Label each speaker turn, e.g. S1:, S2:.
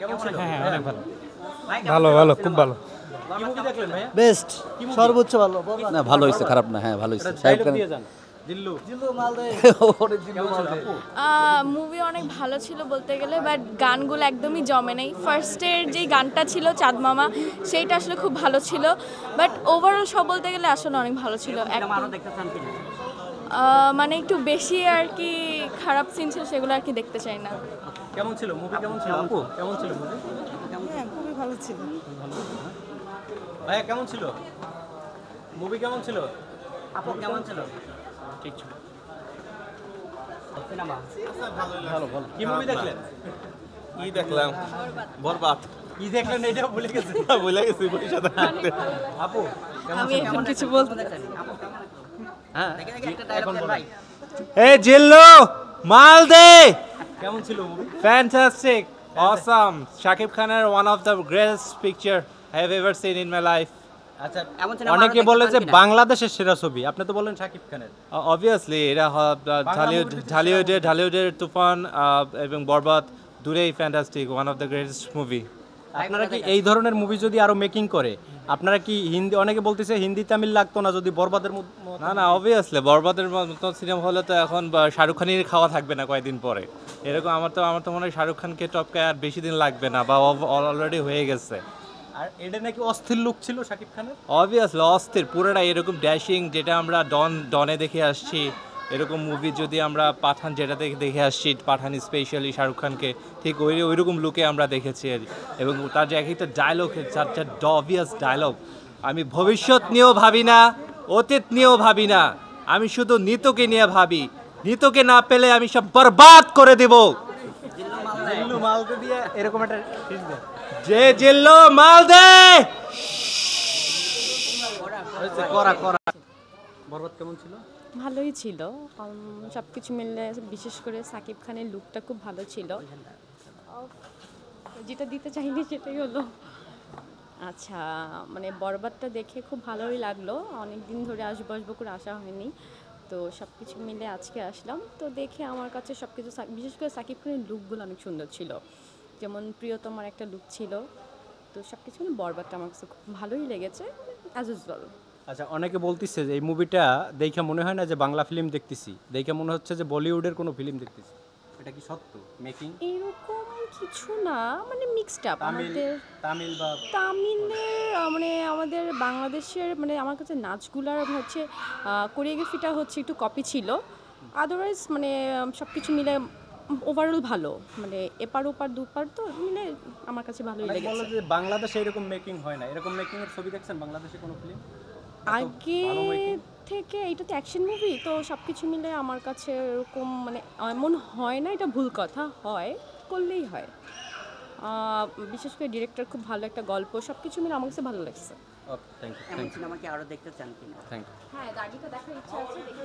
S1: কেমন ছিল?
S2: হ্যাঁ অনেক ভালো
S1: ভাই, কেমন
S2: ভালো
S1: ছিল?
S2: ভালো খুব ভালো
S1: কি মুভি দেখলেন ভাইয়া?
S3: বেস্ট সর্বোচ্চ ভালো
S4: না ভালো হয়েছে, খারাপ না, হ্যাঁ ভালো হয়েছে।
S1: ডায়লগ দিয়ে যান। জিল্লু
S3: জিল্লু মাল দে
S1: কেমন ছিল আপু?
S5: মুভি অনেক ভালো ছিল বলতে গেলে, বাট গানগুলো একদমই জমে নেই। ফার্স্টের যেই গানটা ছিল চাঁদ মামা, সেইটা আসলে খুব ভালো ছিল, বাট ওভারঅল সব বলতে গেলে আসলে অনেক ভালো ছিল।
S1: সিনেমা আরো দেখতে চান কিনা?
S5: মানে একটু বেশি আর কি খারাপ সিন ছিল, সেগুলো আর কি দেখতে চাই না।
S1: কেমন ছিল মুভি? কেমন ছিল আপু? কেমন ছিল মুভি?
S3: হ্যাঁ খুবই ভালো ছিল
S1: ভাইয়া কেমন ছিল মুভি? কেমন ছিল আপু? কেমন ছিল?
S2: ঠিক ছিল
S1: সিনেমা ভালো ভালো। কি মুভি দেখলেন?
S6: কি দেখলাম? বরবাদ।
S1: কি দেখলেন এটা ভুলে গেছেন?
S6: ভুলে গেছি পয়সাটা।
S1: আপু কেমন
S5: আমি
S1: ছিল?
S5: এখন কিছু বলতে
S1: হ্যাঁ
S7: একটা ডায়লগ দেন ভাই।
S2: এই জিল্লু মাল দে
S1: কেমন ছিল মুভি?
S2: ফ্যান্টাস্টিক অসাম শাকিব খানের one of the greatest picture I have ever seen in my life
S1: আচ্ছা,
S7: এমন সিনেমা
S1: অনেকে
S7: আরো
S1: বলে
S7: দেখতে
S1: যে
S7: চান কিনা?
S1: বাংলাদেশের সেরা ছবি, আপনি তো বললেন শাকিব খানের।
S2: অবভিয়াসলি এরা ঢালিউডের তুফান এবং বরবাদ দূরেই fantastic one of the greatest movie.
S1: আপনারা কি এই ধরনের মুভি যদি আরো মেকিং করে, আপনারা কি হিন্দি, অনেকে বলতেছে হিন্দি তামিল লাগতো না যদি বরবাদের মতো?
S2: না না অবভিয়াসলি বরবাদের মতো সিনেমা হলে তো এখন শাহরুখ খানের খাওয়া থাকবে না কয়েকদিন পরে। এরকম আমার তো মনে হয় শাহরুখ খানকে টপকায় আর বেশি দিন লাগবে না, বা অলরেডি হয়ে গেছে।
S1: আর এটা নাকি অস্থির লুক ছিল শাকিব খানের।
S2: অবভিয়াসলি অস্থির পুরোটা এরকম ড্যাশিং, যেটা আমরা ডনে দেখে আসছি, এরকম মুভি যদি আমরা পাঠান যেটা দেখে আসছি, পাঠান স্পেশালি শাহরুখ খানকে ঠিক ওইরকম লুকে আমরা দেখেছি। এবং তার যে এক একটা ডায়লগ, যার অবভিয়াস ডায়লগ, আমি ভবিষ্যৎ নিয়েও ভাবি না, অতীত নিয়েও ভাবি না, আমি শুধু নিতকে নিয়ে ভাবি, নিতকে না পেলে আমি সব বরবাদ করে দেব।
S1: জিল্লু মালকে দিয়ে এরকম একটা ঠিক দেয়।
S2: যে জিল্লো মাল দে
S1: করা করা। বরবাদ কেমন ছিল?
S8: ভালোই ছিল, সব কিছু মিলে বিশেষ করে সাকিব খানের লুকটা খুব ভালো ছিল। যেটা দিতে চাইনি সেটাই হলো। আচ্ছা, মানে বরবাদটা দেখে খুব ভালোই লাগলো, অনেক দিন ধরে আসবো করে আসা হয়নি, তো সব কিছু মিলে আজকে আসলাম। তো দেখে আমার কাছে সব কিছু বিশেষ করে সাকিব খানের লুকগুলো অনেক সুন্দর ছিল, যেমন প্রিয়তমার একটা লুক ছিল। তো সব কিছু মিলে বরবাদটা আমার কাছে খুব ভালোই লেগেছে অ্যাজ ইউজুয়াল।
S1: আচ্ছা, অনেকে বলতেছে যে এই মুভিটা দেখে মনে হয় না যে বাংলা ফিল্ম দেখতেছি, দেখে মনে হচ্ছে যে বলিউডের কোনো ফিল্ম দেখতেছি। এটা কি সত্য? মেকিং
S8: এরকম কিছু না, মানে মিক্সড আপ।
S1: তামিল
S8: আমাদের
S1: তামিল বা
S8: তামিলের মানে আমাদের বাংলাদেশের মানে আমার কাছে নাচগুলার হচ্ছে কোরিওগ্রাফিটা হচ্ছে একটু কপি ছিল, আদারওয়াইজ মানে সব কিছু মিলে ওভারঅল ভালো, মানে এপার ওপার দুপার তো মিলে আমার কাছে ভালোই
S1: অনেকে বলে
S8: লেগেছে।
S1: যে বাংলাদেশে এরকম মেকিং হয় না, এরকম মেকিং এর ছবি দেখছেন বাংলাদেশে কোনো ফিল্ম?
S8: আগে থেকে এটা তো অ্যাকশন মুভি, তো সব কিছু মিলে আমার কাছে এরকম মানে এমন হয় না, এটা ভুল কথা, হয় করলেই হয়। বিশেষ করে ডিরেক্টর খুব ভালো একটা গল্প, সব কিছু মিলে আমার কাছে ভালো লাগছে।
S1: ওকে, থ্যাংক ইউ
S7: এমন সিনেমা কি আরো দেখতে চান কিনা?
S1: Thank you.
S8: হ্যাঁ, দাগিটা দেখার ইচ্ছা আছে, দেখে